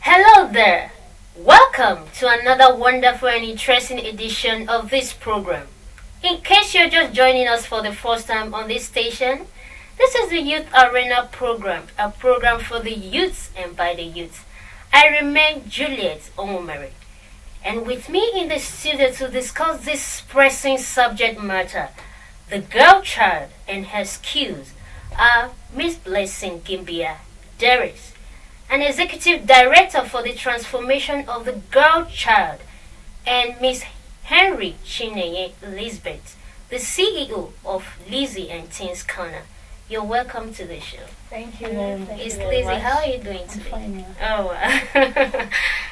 Hello there. Welcome to another wonderful and interesting edition of this program. In case you're just joining us for the first time on this station, this is the Youth Arena program, a program for the youths and by the youths. I remain Juliet Omomere, and with me in the studio to discuss this pressing subject matter, the girl child and her skills, are Miss Blessing Gimbia Derris, an executive director for the transformation of the girl child, and Miss Henry Chineye Elizabeth, the CEO of Lizzie and Teens Corner. You're welcome to the show. Thank you very much. It's Lizzie. How are you doing today? Fine, Oh,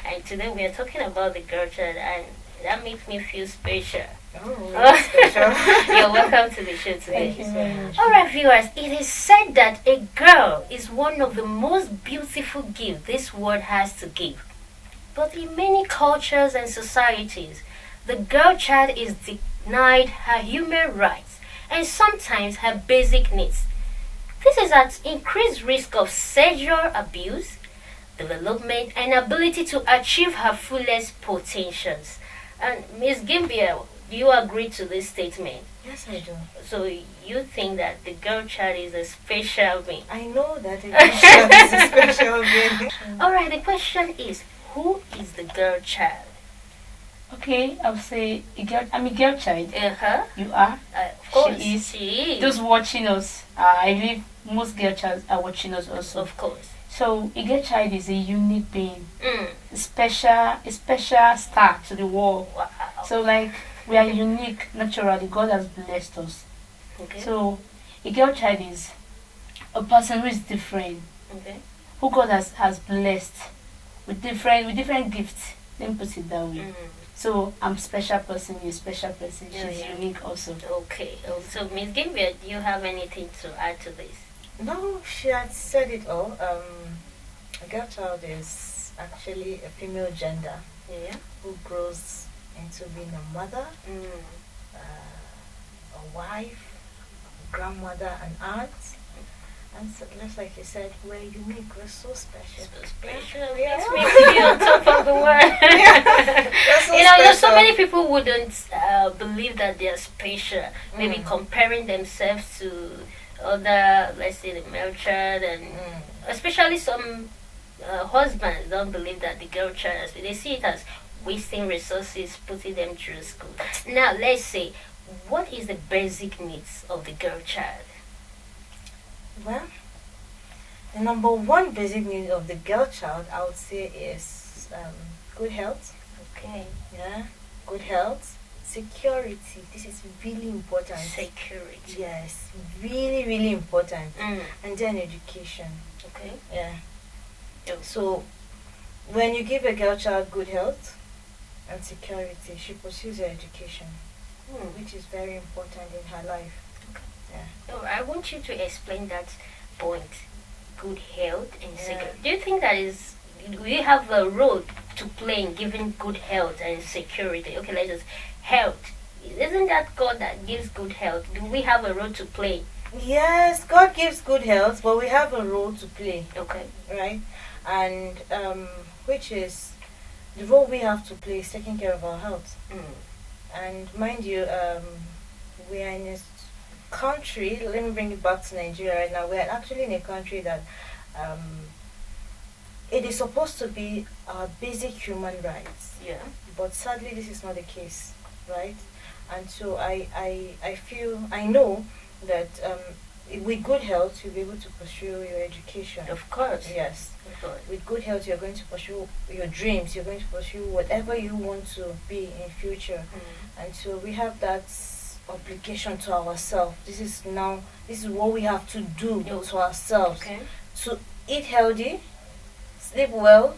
and today we are talking about the girl child, and that makes me feel special. Oh, that's special. You're welcome to the show today. Thank you very much. All right, viewers, it is said that a girl is one of the most beautiful gifts this world has to give. But in many cultures and societies, the girl child is denied her human rights and sometimes her basic needs. This is at increased risk of sexual abuse, development, and ability to achieve her fullest potentials. And Ms. Gimbia, do you agree to this statement? Yes, I do. So you think that the girl child is a special being? I know that a girl child is a special being. All right, the question is, who is the girl child? Okay, I'll say I'm a girl child. Uh-huh. You are. Of course, She is. She is. Those watching us, I believe most girl childs are watching us also. Of course. So a girl child is a unique being, Mm. a special star to the world. Wow. So like we are unique naturally. God has blessed us. Okay. So a girl child is a person who is different, Okay. who God has blessed with different gifts. Let me put it that way. Mm. So I'm a special person, you're a special person. Yeah, She's yeah. unique also. Okay. So, Ms. Gimbia, do you have anything to add to this? No, she had said it all. A girl child is actually a female gender Yeah. who grows into being a mother, Mm. a wife, grandmother, and aunt. And so, just like you said, we're unique. We're so special. So special. Yeah. Makes me feel on top of the world. We're so There's so special. many people wouldn't believe that they're special. Maybe Mm. comparing themselves to other, let's say, the male child, and especially some husbands don't believe that the girl child, they see it as wasting resources, putting them through school. Now, let's say, what is the basic needs of the girl child? Well, the number one basic need of the girl child, I would say, is good health. Okay. Yeah, good health, security. This is really important. Security. Yes, really, really important. Mm. And then education. Okay. Yeah. Yep. So, when you give a girl child good health and security, she pursues her education, Hmm. which is very important in her life. Yeah. Oh, I want you to explain that point. Good health and Yeah. security. Do you think that is? Do we have a role to play in giving good health and security? Okay, let's just health. Isn't that God that gives good health? Do we have a role to play? Yes, God gives good health, but we have a role to play. Okay. Right? And which is the role we have to play is taking care of our health. Mm. And mind you, we are in a country. Let me bring it back to Nigeria right now. We are actually in a country that it is supposed to be our basic human rights, Yeah. but sadly this is not the case, right? And so I know that with good health you'll be able to pursue your education. Of course. Yes. Of course. With good health you're going to pursue your dreams, you're going to pursue whatever you want to be in future. Mm. And so we have that obligation to ourselves. This is what we have to do to ourselves. Okay. To eat healthy, sleep well,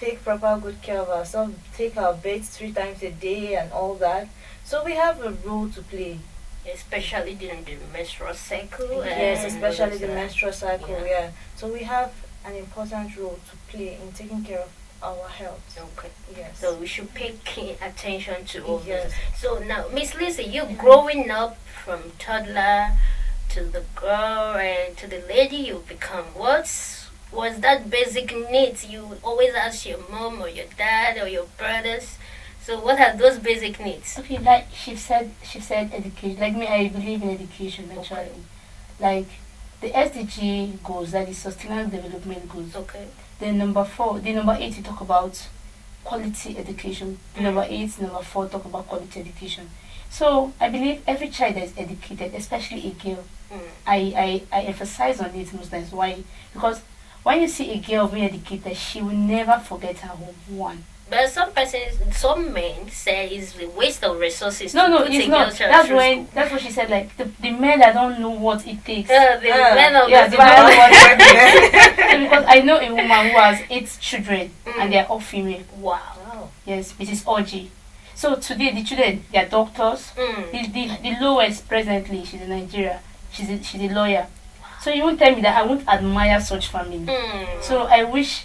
take proper good care of ourselves, take our baths 3 times a day and all that. So we have a role to play. Especially during the menstrual cycle. Yes, and especially all the that. menstrual cycle, Yeah. yeah. So we have an important role to play in taking care of our health. Okay. Yes. So we should pay keen attention to all Yes. this. So now, Miss Lizzie, you growing up from toddler to the girl and to the lady you become, what was that basic needs you would always ask your mom or your dad or your brothers? So what are those basic needs? Okay, like she said education. Like me, I believe in education actually. Okay. Like the SDG goals, that is sustainable development goals. Okay. Then number 8, you talk about quality education. Number 8, number 4 talk about quality education. So I believe every child that is educated, especially a girl, Mm. I emphasize on it most times. Why? Because when you see a girl being educated, she will never forget her home. One. But some men say it's a waste of resources No, to no, put it's a not. girl child That's through when school. that's what she said. Like the men that don't know what it takes. The men of Yeah, the the men Bible. of So because I know a woman who has 8 children and they are all female. Wow. Wow. Yes, Mrs. Oji. So today the children, they are doctors. Mm. The lowest presently, she's in Nigeria. She's a lawyer. So you won't tell me that I won't admire such family. Mm. So I wish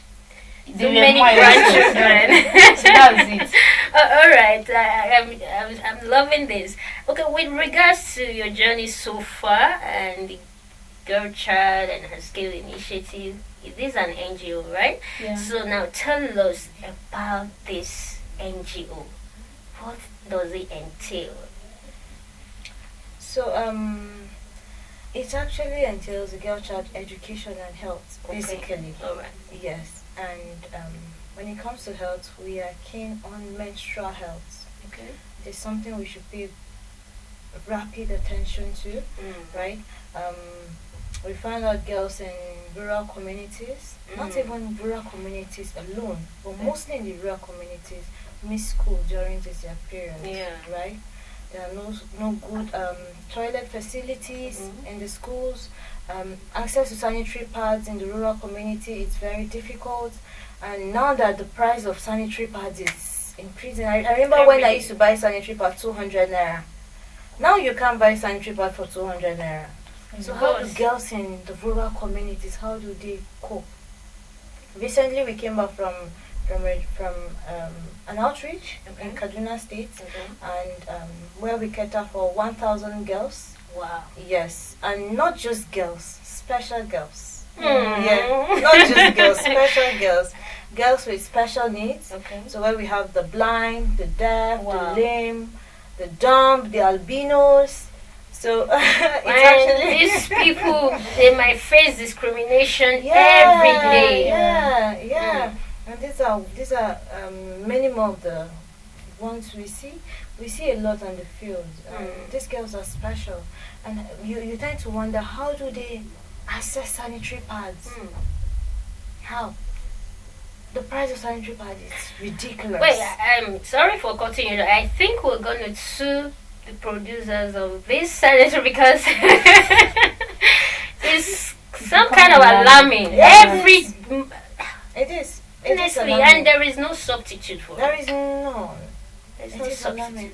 they So were many more grandchildren. So that's it. All right, I'm loving this. Okay, with regards to your journey so far and the Girl Child and Her Skill Initiative, it is an NGO, right? Yeah. So now tell us about this NGO. What does it entail? So it actually entails a girl child education and health, Okay. basically. All right. Yes, and when it comes to health, we are keen on menstrual health. Okay. It is something we should pay rapid attention to, Mm. right? We find out girls in rural communities, not Mm. even rural communities alone, but mostly in the rural communities, miss school during this year period, Yeah. right? There are no good toilet facilities Mhm. in the schools. Access to sanitary pads in the rural community is very difficult. And now that the price of sanitary pads is increasing, I remember when I used to buy sanitary pad 200 naira. Now you can't buy sanitary pad for 200 naira. So how do Because- girls in the rural communities, how do they cope? Recently we came back from an outreach in Okay. Kaduna State, Okay. and where we cater for 1,000 girls. Wow. Yes, and not just girls, special girls. Mm. Yeah, not just girls, special girls. Girls with special needs. Okay. So where we have the blind, the deaf, Wow. the lame, the dumb, the albinos. So it's And actually these people, they might face discrimination yeah, every day. Yeah. And these are many more of the ones we see. We see a lot on the field. Mm. These girls are special, and you tend to wonder, how do they access sanitary pads? Mm. How? The price of sanitary pads is ridiculous. Wait, I'm sorry for cutting you. I think we're going to sue the producers of this senator because it's some kind of alarming. Yes. It is. It is Honestly, alarming. and there is no substitute for There it. is no. There's It no is substitute. alarming.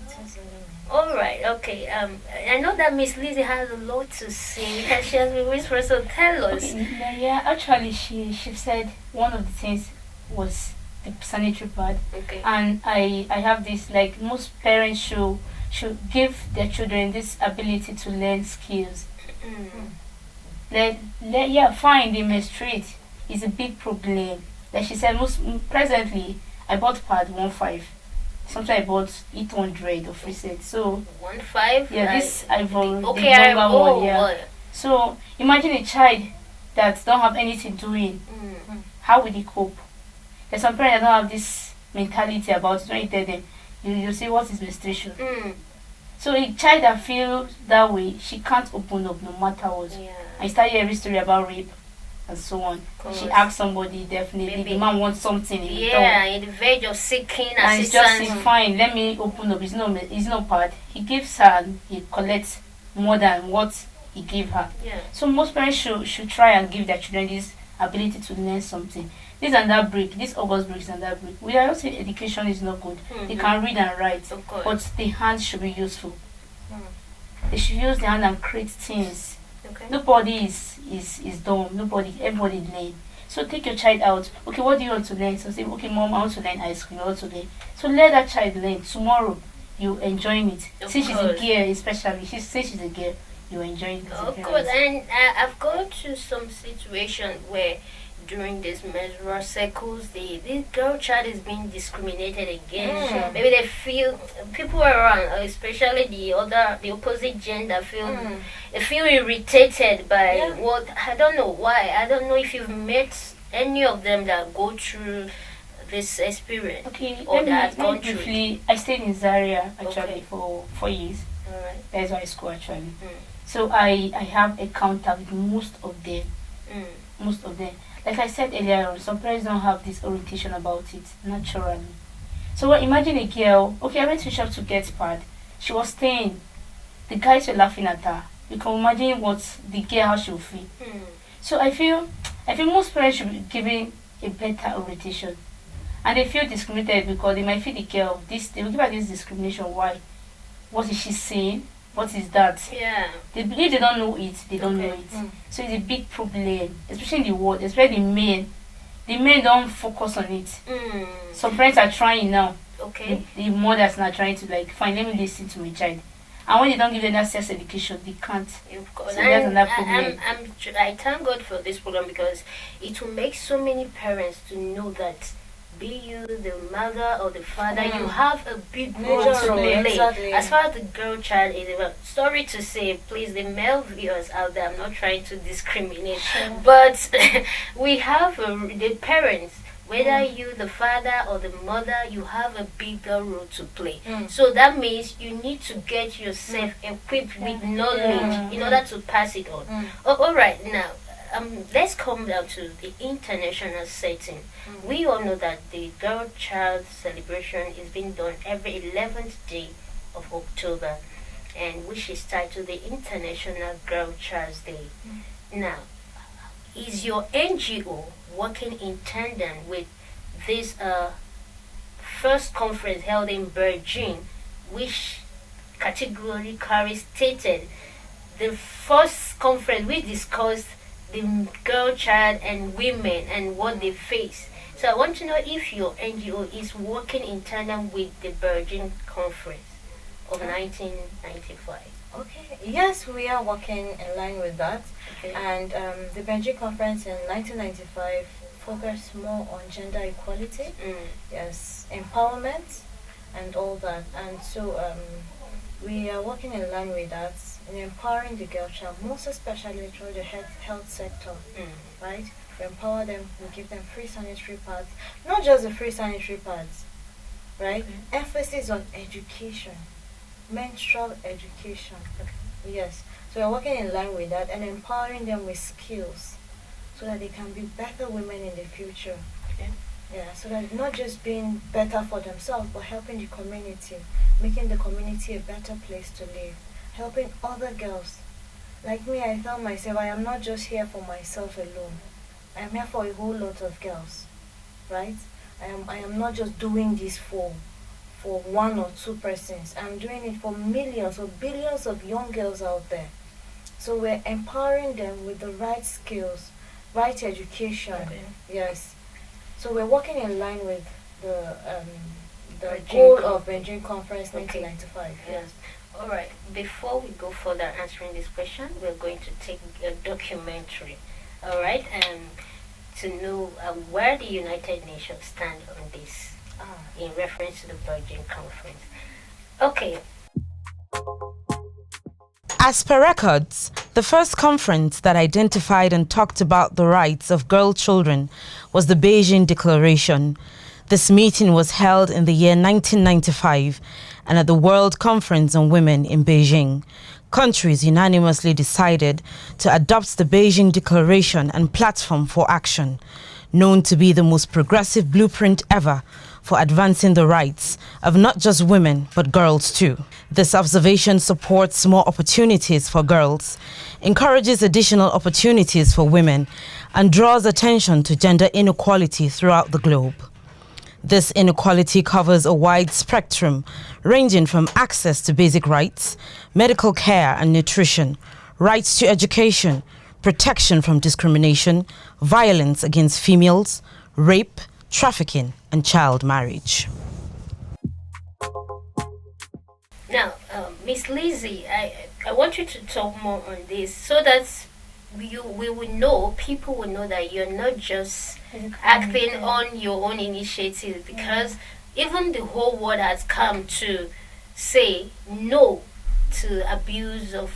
It is alarming. All right, okay. I know that Miss Lizzie has a lot to say because she has been whispering. So tell us. Okay, yeah, actually, she said one of the things was the sanitary pad, Okay. and I have this, like most parents should give their children this ability to learn skills. Mm. Yeah, fine, they menstruate is a big problem. Like she said, presently I bought pad 1.5. Sometimes I bought 800 of recent. So 1.5. yeah, this I bought the Okay, I longer one. Yeah. boy. So imagine a child that don't have anything doing. Mm. How will they cope? There's some parents that don't have this mentality about it. When you tell them, you say what is menstruation. Mm. So a child that feels that way, she can't open up no matter what. Yeah. I start hearing every story about rape and so on. Course. She asks somebody, definitely Maybe. the man wants something in return. Yeah, in the verge of seeking And it's just assistance. fine, let me open up. It's not bad. He gives her and he collects more than what he gave her. Yeah. So most parents should try and give their children this ability to learn something. This and that break, this August break and that break. We are not saying education is not good. They Mhm. can read and write, Of course. but the hands should be useful. Mm. They should use their hand and create things Okay. Nobody is dumb. Everybody learn. So take your child out. Okay, what do you want to learn? So say, okay, mom, I want to learn ice cream. I want to learn. So let that child learn. Tomorrow, you enjoying it. Say she's a girl, especially. She's a girl. You enjoying it. Of course, and I've gone to some situation where during these menstrual cycles, the girl child is being discriminated against. Maybe they feel people around, especially the opposite gender, they feel irritated by what I don't know why. I don't know if you've met any of them that go through this experience. Okay, or let that me gone through. briefly. I stayed in Zaria actually Okay. for 4 years. All right. That's high school actually. So I have a contact with most of them. Most of them. Like I said earlier on, some parents don't have this orientation about it naturally. So imagine a girl. Okay, I went to shop to get pad. She was staying. The guys were laughing at her. You can imagine what the girl how she will feel. So I feel most parents should be given a better orientation, and they feel discriminated because they might feel the girl they will give her this discrimination. Why? What is she saying? What is that? Yeah. They believe they don't know it. They don't know Okay. it. So it's a big problem, especially in the world, especially the men. The men don't focus on it. Some parents are trying now. Okay. The mothers are trying to like, fine, let me listen to my child. And when they don't give them that sex education, they can't. Of course. So that's And another problem. I thank God for this program because it will make so many parents to know that be you the mother or the father, you have a big role Major to role, play. exactly. As far as the girl child is, well, sorry to say, please, the male viewers out there, I'm not trying to discriminate, but we have the parents. Whether you the father or the mother, you have a bigger role to play. So that means you need to get yourself equipped with knowledge in order to pass it on. All right, now let's come down to the international setting. We all know that the girl child celebration is being done every 11th day of October, and which is titled the International Girl Child's Day. Now, is your NGO working in tandem with this first conference held in Beijing, which categorically stated the first conference which discussed the girl child and women and what they face? So I want to know if your NGO is working in tandem with the Beijing conference of 1995. Okay. Yes, we are working in line with that. Okay. And the Beijing conference in 1995 focused more on gender equality, yes, empowerment, and all that. And so we are working in line with that, in empowering the girl child, most especially through the health sector, right? We empower them, we give them free sanitary pads, not just the free sanitary pads, right? Emphasis on education, menstrual education. Yes. So we're working in line with that and empowering them with skills so that they can be better women in the future. Yeah, so that not just being better for themselves but helping the community, making the community a better place to live, helping other girls. Like me, I tell myself I am not just here for myself alone. I am here for a whole lot of girls, right? I am not just doing this for one or two persons. I'm doing it for millions or billions of young girls out there. So we're empowering them with the right skills, right education. Yes. So we're working in line with the goal of Beijing Conference 1995. Yes. All right. Before we go further answering this question, we're going to take a documentary. All right, to know where the United Nations stand on this in reference to the Beijing Conference. Okay. As per records, the first conference that identified and talked about the rights of girl children was the Beijing Declaration. This meeting was held in the year 1995 and at the World Conference on Women in Beijing. Countries unanimously decided to adopt the Beijing Declaration and Platform for Action, known to be the most progressive blueprint ever for advancing the rights of not just women, but girls too. This observation supports more opportunities for girls, encourages additional opportunities for women, and draws attention to gender inequality throughout the globe. This inequality covers a wide spectrum, ranging from access to basic rights, medical care and nutrition, rights to education, protection from discrimination, violence against females, rape, trafficking, and child marriage. Now, Miss Lizzie, I want you to talk more on this so that we will know, people will know that you're not just acting on your own initiative, because even the whole world has come to say no to abuse of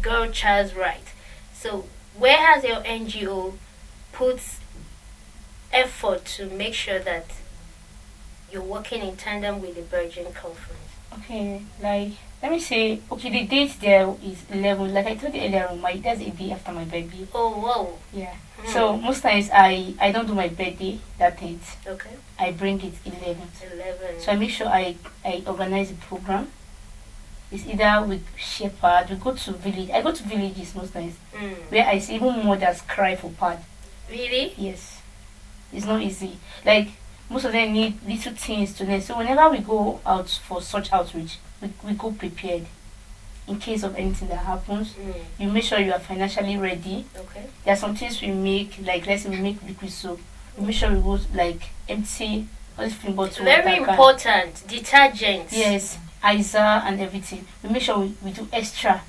girl child's right. So where has your NGO put effort to make sure that you're working in tandem with the Virgin Conference? Okay, like let me say, okay, the date there is 11. Like I told you earlier on, that's a day after my birthday. Oh, whoa. Yeah. So most times I don't do my birthday that date. Okay. I bring it 11th. 11. So I make sure I organize the program. It's either with shepherd, we go to village. I go to villages most times where I see even mothers cry for pad. Really? Yes. It's not easy. Like most of them need little things to learn. So whenever we go out for such outreach, we go prepared. In case of anything that happens, you make sure you are financially ready. Okay. There are some things we make, like let's say we make liquid soap. We make sure we go like empty all this film bottle. Very important. Detergents. Yes, Isa and everything. We make sure we do extra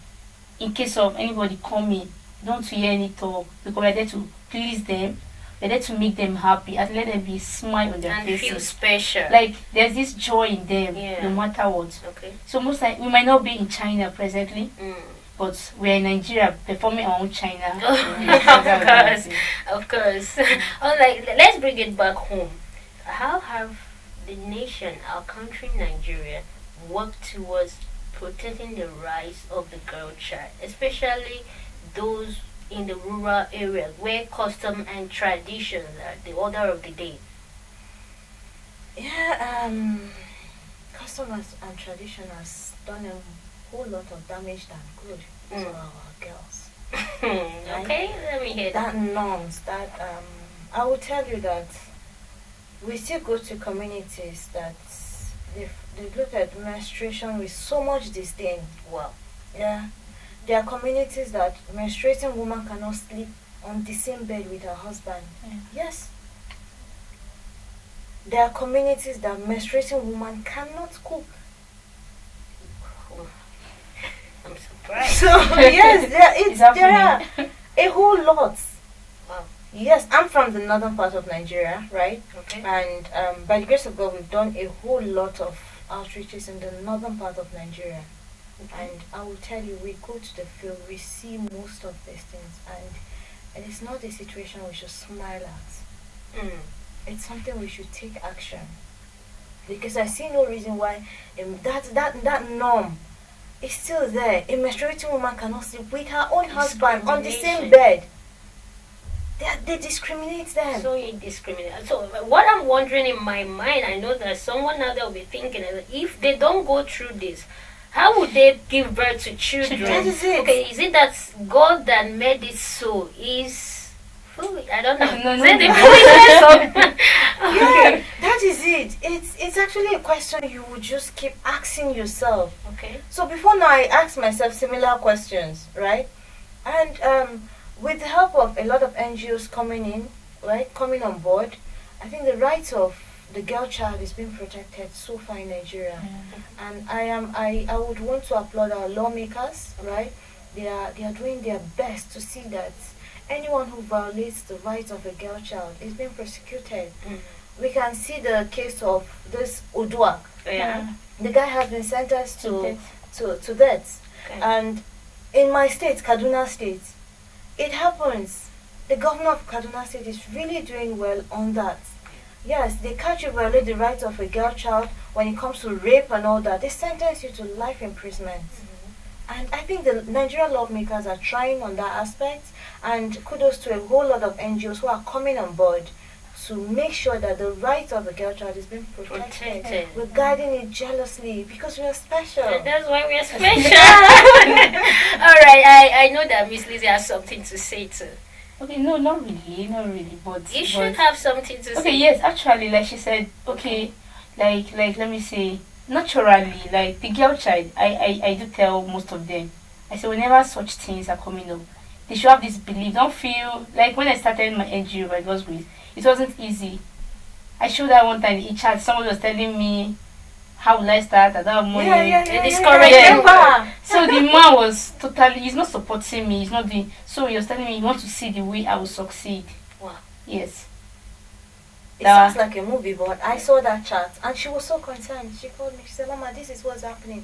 in case of anybody coming. Don't hear any talk, because we're there to please them. We're there to make them happy and let them be smile on their and faces. feel special. Like there's this joy in them, no matter what. Okay. So most like we might not be in China presently, but we're in Nigeria performing our own China. Of course. Oh, like let's bring it back home. How have the nation, our country, Nigeria, worked towards protecting the rights of the girl child, especially those in the rural areas where custom and traditions are the order of the day? Yeah, custom and tradition has done a whole lot of damage than good to our girls. Okay, let me hear that. Norms, that I will tell you that we still go to communities that they look at menstruation with so much disdain. Wow. Yeah. There are communities that menstruating woman cannot sleep on the same bed with her husband. Yes. There are communities that menstruating woman cannot cook. I'm surprised. So yes, there are a whole lot. Wow. Yes, I'm from the northern part of Nigeria, right? Okay. And by the grace of God, we've done a whole lot of outreaches in the northern part of Nigeria. And I will tell you, we go to the field, we see most of these things, and it's not a situation we should smile at. It's something we should take action, because I see no reason why that norm is still there. A menstruating woman cannot sleep with her own husband on the same bed. They discriminate them. So you discriminate. So what I'm wondering in my mind, I know that someone out there will be thinking, if they don't go through this, how would they give birth to children? That is it. Okay, is it that God that made it so is foolish? I don't know. No. Yeah, that is it. It's actually a question you would just keep asking yourself. Okay. So before now, I ask myself similar questions, right? And with the help of a lot of NGOs coming on board, I think the rights of the girl child is being protected so far in Nigeria. And I would want to applaud our lawmakers, right? They are doing their best to see that anyone who violates the rights of a girl child is being prosecuted. We can see the case of this Udua. Yeah. The guy has been sentenced to death. Okay. And in my state, Kaduna State, it happens. The governor of Kaduna State is really doing well on that. Yes, they catch you violate the rights of a girl child when it comes to rape and all that. They sentence you to life imprisonment. And I think the Nigerian lawmakers are trying on that aspect. And kudos to a whole lot of NGOs who are coming on board to make sure that the rights of the girl child is being protected. We're guarding it jealously because we are special. And that's why we are special. Alright, I know that Miss Lizzie has something to say too. Okay, no, not really, but you should have something to say. Okay, yes, actually, like she said, okay, like let me say, naturally, like the girl child, I do tell most of them, I said, whenever such things are coming up, they should have this belief. Don't feel like when I started my NGO by God's grace, it wasn't easy. I showed that one time in chat, someone was telling me, how will I start? I don't have money. So the man was totally, he's not supporting me. He's not doing, so he was telling me he wants to see the way I will succeed. Wow. Yes. It sounds like a movie, but I saw that chat and she was so concerned. She called me. She said, "Mama, this is what's happening."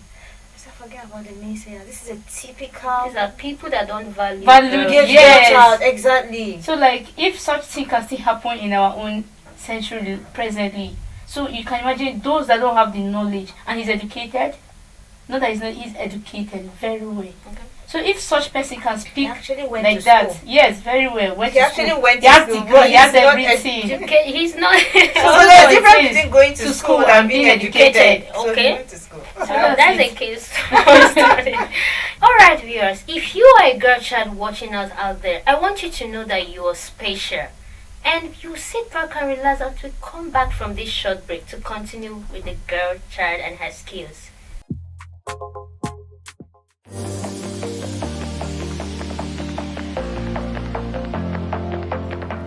I said, "Forget about the naysayers. This is a typical." These are people that don't value. Yes. Child. Exactly. So like, if such thing can still happen in our own century presently, so you can imagine those that don't have the knowledge and he's educated. Not that he's educated very well. Okay. So if such person can speak He actually went like to that, school. yes, very well. He actually went He to has school, degree, but he has he's not everything. Okay, he's not. So there's a difference between going to school and being educated. educated. So Okay. he went to school. That's a case. Alright, viewers, if you are a girl child watching us out there, I want you to know that you are special. And you sit back and relax as we come back from this short break to continue with the girl child and her skills.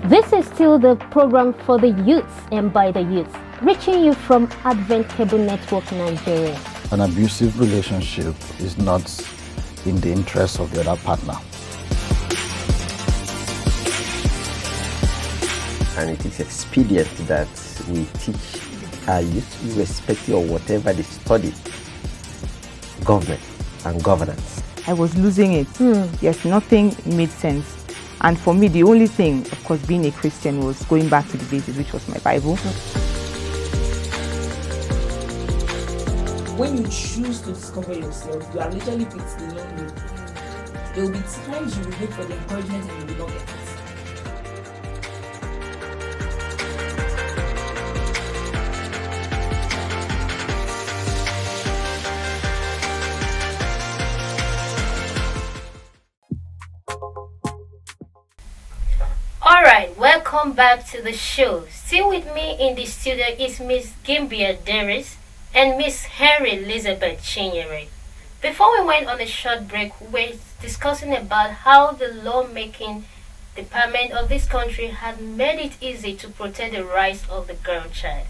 This is still the program for the youths and by the youths, reaching you from Advent Cable Network Nigeria. An abusive relationship is not in the interest of the other partner. And it is expedient that we teach our youth, irrespective of whatever they study, government and governance. I was losing it. Yes, nothing made sense. And for me, the only thing, of course, being a Christian was going back to the basics, which was my Bible. When you choose to discover yourself, you are literally picked lonely. There will be times you will look for the encouragement and you will not get it. Alright, welcome back to the show. Still with me in the studio is Miss Gimbia Deris and Miss Henry Elizabeth Chinyere. Before we went on a short break, we were discussing about how the lawmaking department of this country had made it easy to protect the rights of the girl child.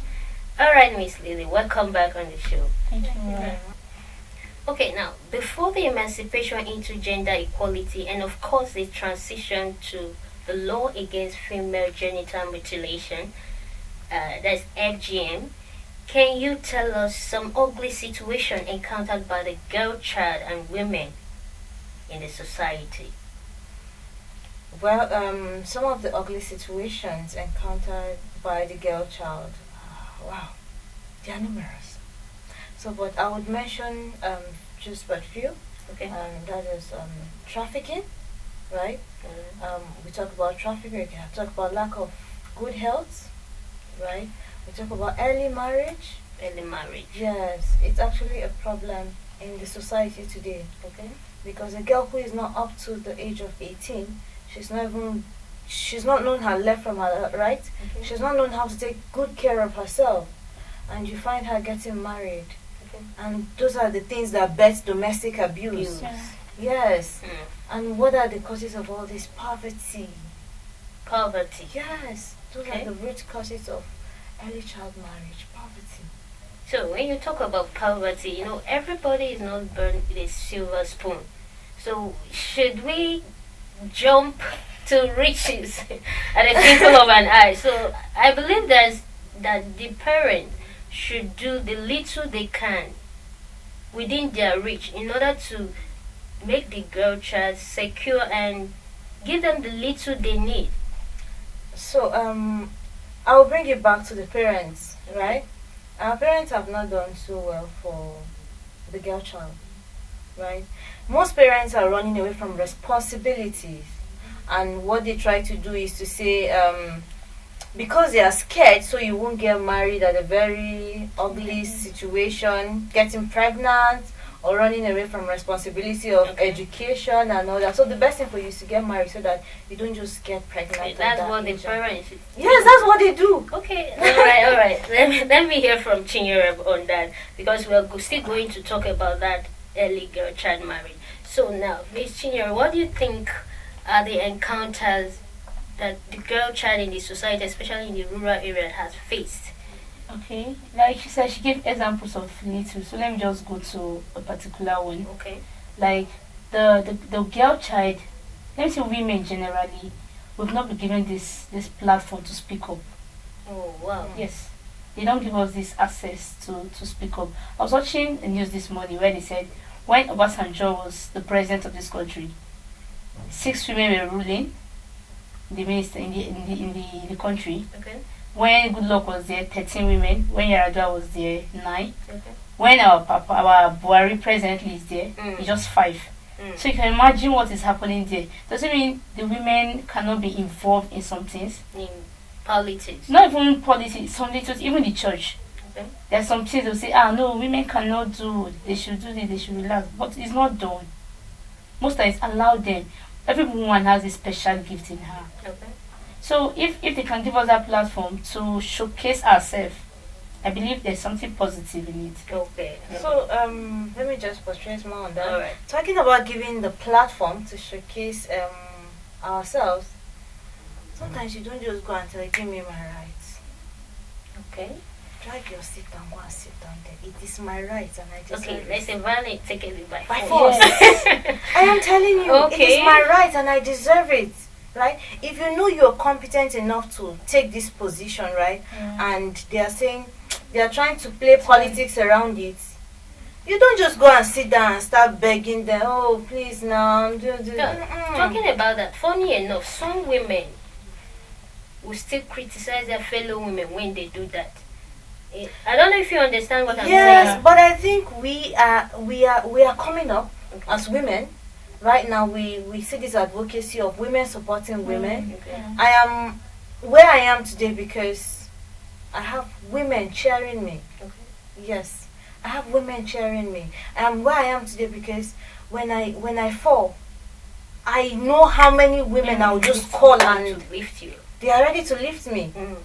Alright, Miss Lily, welcome back on the show. Thank you very much. Okay, now, before the emancipation into gender equality and of course the transition to the law against female genital mutilation, that's FGM, can you tell us some ugly situation encountered by the girl child and women in the society? Well, some of the ugly situations encountered by the girl child, wow, they are numerous. So, but I would mention just but few. Okay. That is trafficking, right? We talk about trafficking. We can talk about lack of good health, right? We talk about early marriage. Early marriage. Yes, it's actually a problem in the society today. Okay. Because a girl who is not up to the age of 18, she's not known her left from her right. Okay. She's not known how to take good care of herself, and you find her getting married. Okay. And those are the things that bet domestic abuse. Yeah. Yes. Mm. And what are the causes of all this poverty? Poverty. Yes, those Okay. are the root causes of early child marriage. Poverty. So when you talk about poverty, you know, everybody is not born with a silver spoon. So should we jump to riches at a twinkle of an eye? So I believe that the parent should do the little they can within their reach in order to make the girl child secure and give them the little they need. So I'll bring it back to the parents, right? Our parents have not done so well for the girl child, right? Most parents are running away from responsibilities, and what they try to do is to say, because they are scared, so you won't get married at a very ugly situation, getting pregnant, or running away from responsibility of education and all that. So the best thing for you is to get married so that you don't just get pregnant. at That's that what the age. parents. Yes, that's what they do. Okay, all right. Let me hear from Chinyere on that, because we're still going to talk about that early girl child marriage. So now, Miss Chinyere, what do you think are the encounters that the girl child in the society, especially in the rural area, has faced? Okay, like she said, she gave examples of little. So let me just go to a particular one. Okay. Like the girl child, let me say women generally, we've not been given this platform to speak up. Oh wow. Yes, they don't give us this access to speak up. I was watching the news this morning where they said when Obasanjo was the president of this country, 6 women were ruling the minister in the country. Okay. When Goodluck was there, 13 women. When Yaradua was there, 9. Okay. When our Buhari presently is there, it's just 5. So you can imagine what is happening there. Does it mean the women cannot be involved in some things? In politics. Not even politics, some little, even the church. Okay. There are some things they'll say, no, women cannot do, they should do this, they should relax. But it's not done. Most times allow them. Every woman has a special gift in her. Okay. So if they can give us that platform to showcase ourselves, I believe there's something positive in it. Okay. So let me just portray more on that. All right. Talking about giving the platform to showcase ourselves, sometimes you don't just go and tell, give me my rights. Okay. Drag your seat and go and sit down there. It is my right and I deserve Okay, it. let's violate, take it by By force. force. I am telling you, it Okay. is my right and I deserve it. Right? If you know you're competent enough to take this position, right? And they are saying they are trying to play politics around it. You don't just go and sit down and start begging them, oh please now do. Talking about that, funny enough, some women will still criticize their fellow women when they do that. I don't know if you understand what I'm saying. Yes, but I think we are coming up as women. Right now we see this advocacy of women supporting women. Okay. I am where I am today because I have women cheering me. Okay. Yes, I have women cheering me. I am where I am today because when I fall, I know how many women I will just call and to lift you. they are ready to lift me. Mm.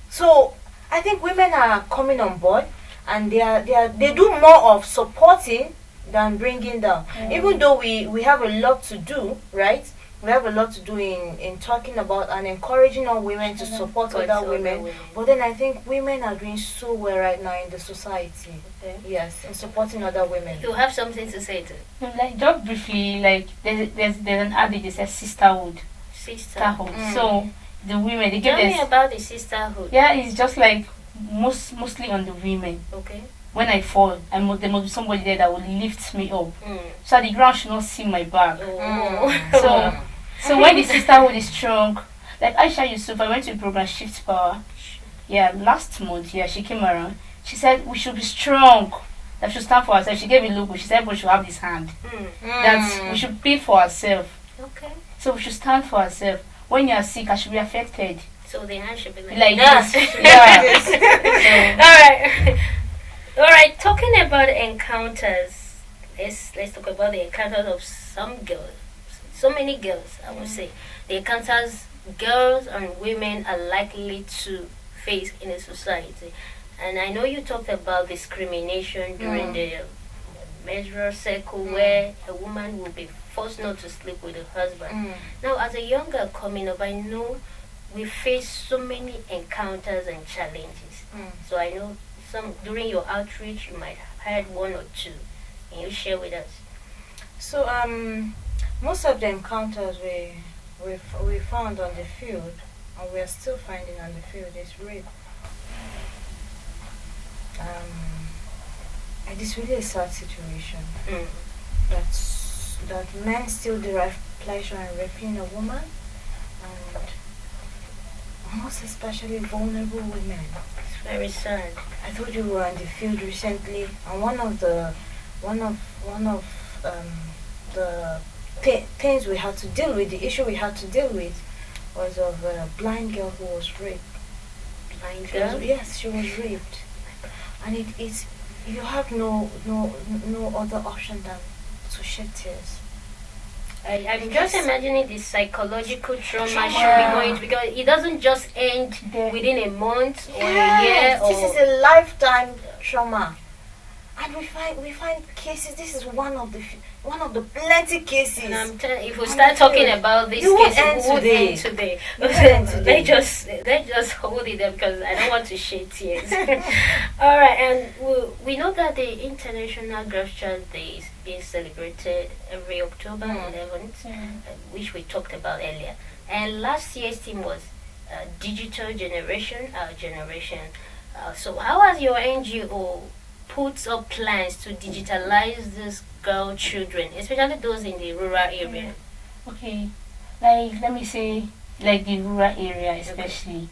So I think women are coming on board and they do more of supporting than bringing down. Even though we have a lot to do, right? We have a lot to do in talking about and encouraging our women to support other women. But then I think women are doing so well right now in the society. Okay. Yes, in supporting other women. You have something to say to Like just briefly, like there's an adage that says sisterhood. sisterhood. So the women they give Tell me this. about the sisterhood. Yeah, it's just like mostly on the women. Okay. When I fall, there must be somebody there that will lift me up, Mm. so the ground should not see my back. Oh. So when the sisterhood is strong, like Aisha Yusuf, I went to a program Shift Power. Yeah, last month. Yeah, she came around. She said we should be strong. That we should stand for ourselves. She gave me a logo. She said we should have this hand. That we should pay for ourselves. Okay. So we should stand for ourselves. When you are sick, I should be affected. So the hand should be Like that. this. Yeah. Alright. Alright, talking about encounters, let's talk about the encounters of some girls. So many girls, I would say. The encounters girls and women are likely to face in a society. And I know you talked about discrimination during the menstrual cycle where a woman will be forced not to sleep with her husband. Now, as a young girl coming up, I know we face so many encounters and challenges. So I know some during your outreach you might have had one or two. Can you share with us? So most of the encounters we found on the field and we are still finding on the field is rape. It is really a sad situation that men still derive pleasure in raping a woman, and most especially vulnerable women. It's very sad. I told you we were in the field recently, and one of the things we had to deal with, the issue we had to deal with, was of a blind girl who was raped. Blind girl? Yes, she was raped, and it's you have no other option than to shed tears. I'm just imagining the psychological trauma she be going to, because it doesn't just end within a month or a year. This is a lifetime trauma. And we find cases. This is one of the plenty cases. And I'm telling you, if we start talking about this You won't case, end we won't today. end today. You won't end today. Let's just hold it there because I don't want to shed tears. All right, and we know that the International Girls' Child Day is being celebrated every October 11th, which we talked about earlier. And last year's theme was Digital Generation, Our Generation. So how has your NGO put up plans to digitalize these girl children, especially those in the rural area? Okay, like let me say, like the rural area especially,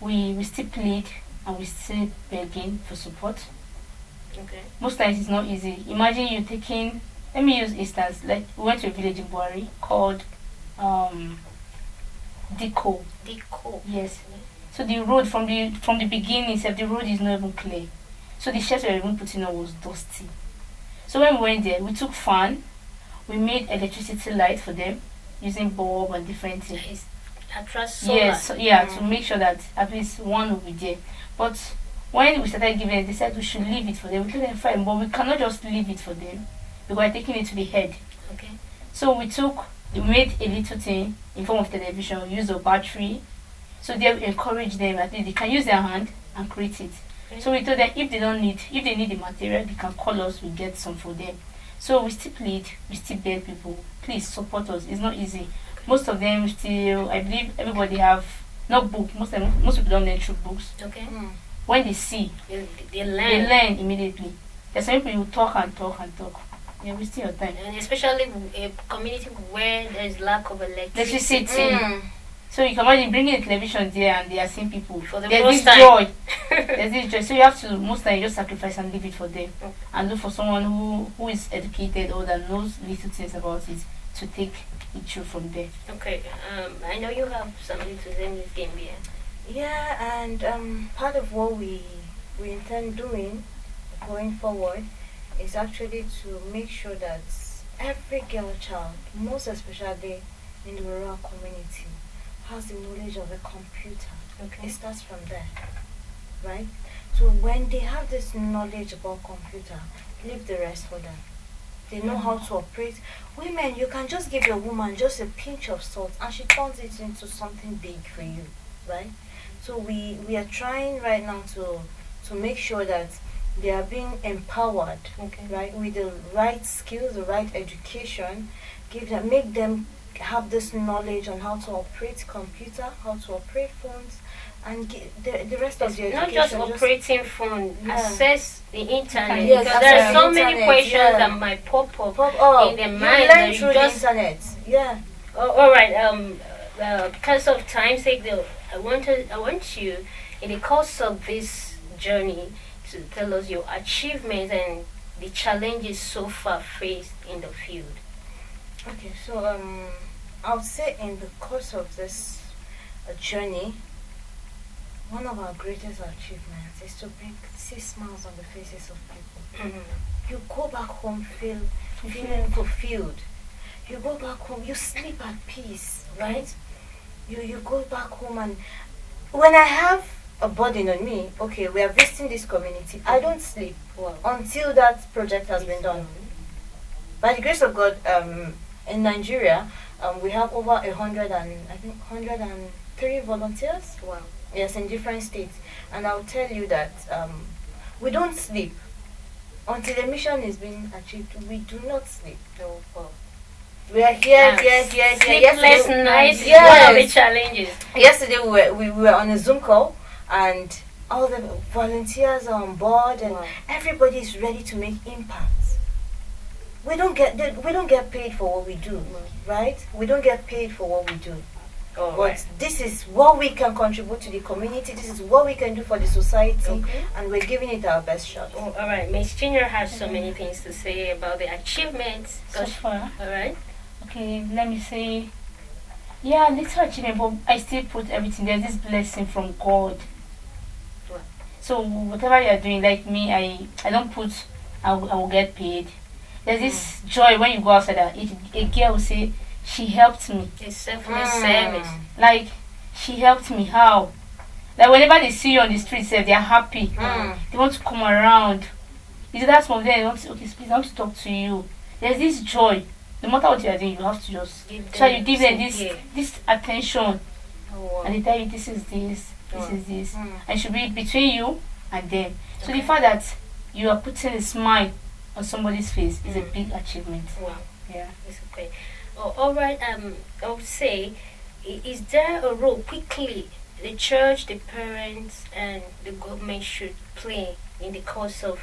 we still plead and we still begging for support. Okay. Most times it's not easy. Imagine you taking, let me use instance, like we went to a village in Buari called Diko. Diko. Yes. So the road from the beginning, the road is not even clear. So the shells we were even putting on was dusty. So when we went there, we took fan, we made electricity light for them using bulb and different things. Attract solar. Yes, to make sure that at least one will be there. But when we started giving it, they said we should leave it for them. We told them fine, but we cannot just leave it for them because we're taking it to the head. Okay. So we made a little thing in form of television, we used a battery. So they encourage them that they can use their hand and create it. Okay. So we told them if they need the material, they can call us, we get some for them. So we still plead, we still beg people, please support us. It's not easy. Most of them still, I believe everybody have not book. Most people don't learn through books. Okay. When they see, they learn. They learn immediately. There's some people who talk and talk and talk. Yeah, we still have time. And especially a community where there's lack of electricity. So you can imagine bringing a television there and they are seeing people. For the There's first this time. joy. There's this joy. So you have to, most times, just sacrifice and leave it for them. Okay. And look for someone who is educated or that knows little things about it to take it through from there. Okay. I know you have something to say in this game here. Yeah, and part of what we intend doing going forward is actually to make sure that every girl child, most especially in the rural community, has the knowledge of a computer. Okay. It starts from there, right? So when they have this knowledge about computer, leave the rest for them. They know how to operate. Women, you can just give your woman just a pinch of salt and she turns it into something big for you, right? So we are trying right now to make sure that they are being empowered, right, with the right skills, the right education, make them have this knowledge on how to operate computer, how to operate phones, and the rest of the education. Not just operating phone, access the internet. Yes, because there are so many internet, questions that might pop up in the mind. You learn through the internet. Yeah. All right. Because of time's sake, though, I want you, in the course of this journey, to tell us your achievements and the challenges so far faced in the field. Okay, so I would say in the course of this journey, one of our greatest achievements is to see smiles on the faces of people. You go back home feeling fulfilled. You go back home, you sleep at peace, right? You go back home, and when I have a burden on me, okay, we are visiting this community, I don't sleep until that project has been done. By the grace of God, in Nigeria, we have over 103 volunteers. Wow. Yes, in different states. And I'll tell you that we don't sleep until the mission is being achieved. We do not sleep. Oh, wow. We are here. Sleepless nights is yes. one of the challenges. Yesterday we were on a Zoom call, and all the volunteers are on board, and everybody is ready to make impact. We don't get paid for what we do, right? We don't get paid for what we do. But this is what we can contribute to the community. This is what we can do for the society, and we're giving it our best shot. All right, Ms. Chinyere has so many things to say about the achievements so far. All right. Okay, let me say, yeah, little achievement, but I still put everything. There's this blessing from God. Wow. So whatever you're doing, like me, I don't put I will get paid. There's this joy when you go outside that a girl will say, she helped me. It's selfless service. Like, she helped me. How? Like, whenever they see you on the street, they're happy. They want to come around. Is that some of them want to, okay, please, I want to talk to you. There's this joy. No matter what you are doing, you have to just try you give them this attention. Oh, wow. And they tell you this is this is this. Mm. And it should be between you and them. So Okay. the fact that you are putting a smile on somebody's face is a big achievement. Wow. Yeah. It's okay. Oh, all right. I would say, is there a role quickly the church, the parents, and the government should play in the course of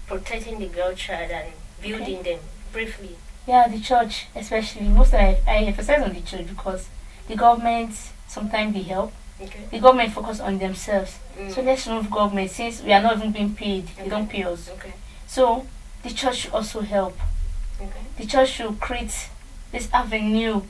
protecting the girl child and building them briefly? Yeah, the church especially. Most I emphasize on the church because the government sometimes they help. Okay. The government focus on themselves. Mm. So let's remove government since we are not even being paid. They don't pay us. Okay. So the church should also help. Okay. The church should create this avenue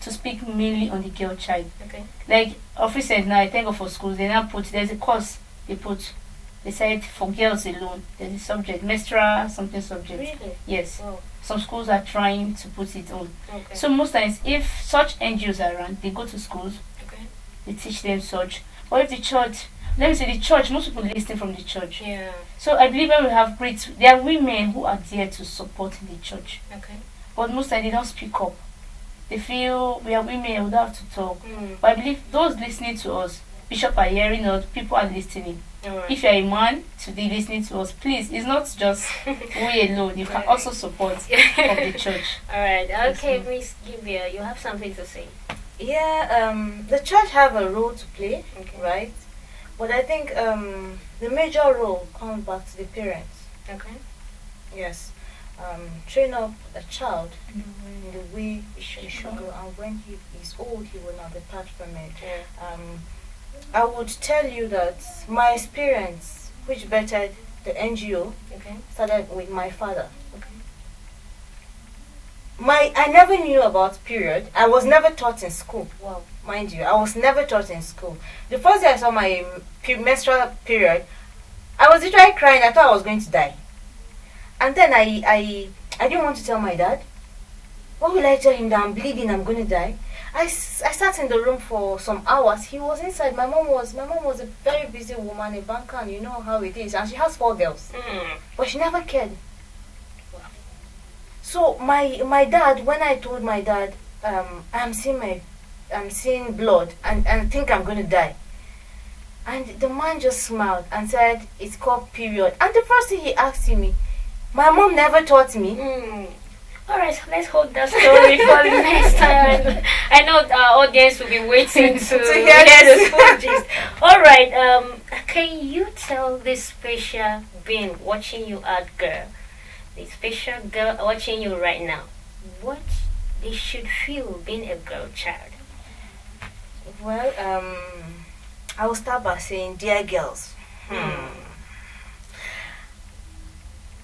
to speak mainly on the girl child. Okay. Like of recent now, I think of for schools, they now put there's a course they said for girls alone. There's a subject, menstrual something subject. Really? Yes. Wow. Some schools are trying to put it on. Okay. So most times if such NGOs are around, they go to schools, Okay. they teach them such. Or if the church, let me say the church, most people listen from the church. Yeah. So I believe when we have there are women who are there to support the church. Okay. But most times they don't speak up. They feel we are women, we don't have to talk. Mm. But I believe those listening to us, Bishop are hearing us, people are listening. All right. If you're a man today listening to us, please, it's not just we alone. You can also support of the church. All right. Okay, Miss Gibia, you have something to say. Yeah, the church have a role to play, Okay. right? But I think the major role comes back to the parents. Okay. Yes. Train up a child in the way he should go, and when he is old, he will not depart from it. Yeah. I would tell you that my experience, which bettered the NGO, Okay. started with my father. Okay. I never knew about period. I was never taught in school. Wow. Mind you, I was never taught in school. The first day I saw my menstrual period, I was literally crying. I thought I was going to die. And then I didn't want to tell my dad. What will I tell him that I'm bleeding, I'm going to die? I sat in the room for some hours. He was inside. My mom was a very busy woman, a banker, and you know how it is. And she has 4 girls. Mm. But she never cared. So my dad, when I told my dad, I'm seeing blood and I think I'm going to die. And the man just smiled and said, it's called period. And the first thing he asked me, my mom never taught me. Mm. All right, so let's hold that story for the next time. I know our audience will be waiting to hear the full gist. All right, can you tell this special being watching you out, girl, the special girl watching you right now, what they should feel being a girl child? Well, I will start by saying, dear girls,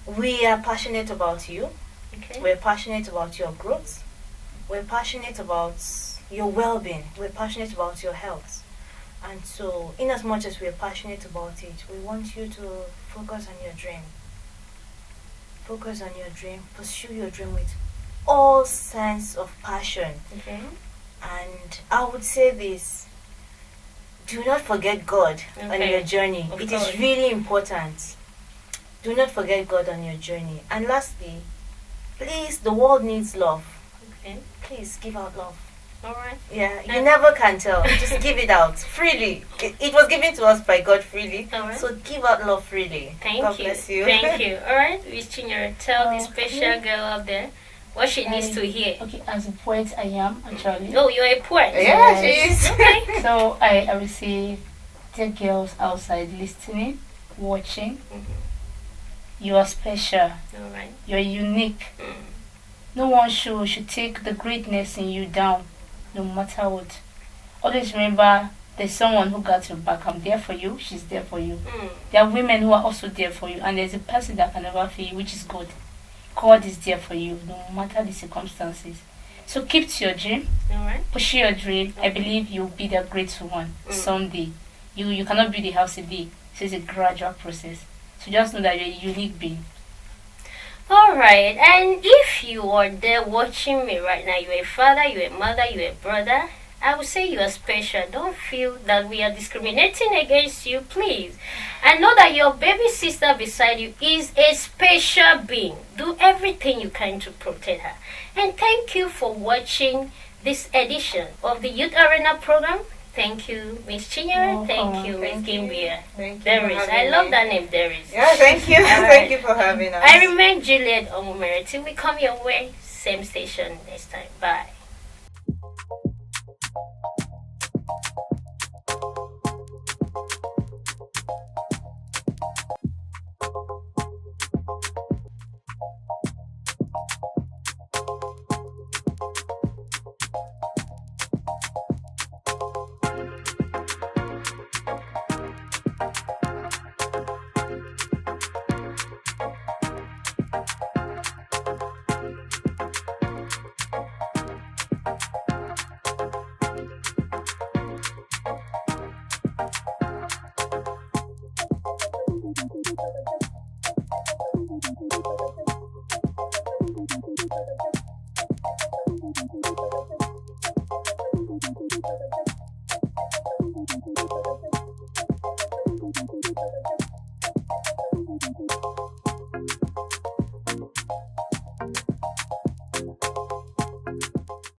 we are passionate about you. Okay. We're passionate about your growth. We're passionate about your well-being. We're passionate about your health. And so, in as much as we're passionate about it, we want you to focus on your dream. Focus on your dream. Pursue your dream with all sense of passion. Okay. And I would say this: do not forget God on Okay. your journey. Of It course. is really important. Do not forget God on your journey. And lastly, please, the world needs love. Okay. Please give out love. All right. Yeah, you never can tell. Just give it out freely. It was given to us by God freely. All right. So give out love freely. Thank God you. bless you. Thank you. All right, Miss Chinyere, tell the special Okay. girl out there what she needs to hear. Okay, as a poet I am actually. Oh, you're a poet. Yeah, she is. Okay. So I will say, dear girls outside listening, watching, you are special. All right. You're unique. No one should take the greatness in you down, no matter what. Always remember there's someone who got your back. I'm there for you. She's there for you. Mm. There are women who are also there for you, and there's a person that can never fail you, which is God. God is there for you, no matter the circumstances. So keep to your dream. All right. Pursue your dream. I believe you'll be the great one someday. You cannot build a house a day. So it's a gradual process. So just know that you're a unique being. All right. And if you are there watching me right now, you're a father, you're a mother, you're a brother, I would say you are special. Don't feel that we are discriminating against you, please. And know that your baby sister beside you is a special being. Do everything you can to protect her. And thank you for watching this edition of the Youth Arena program. Thank you, Miss Chinyere. Thank you, Miss Gimbia. Thank you. Darius. I love that name, Darius. Yeah, thank you. Thank you for having us. I remain Juliet Omumere. Till we come your way, same station next time. Bye.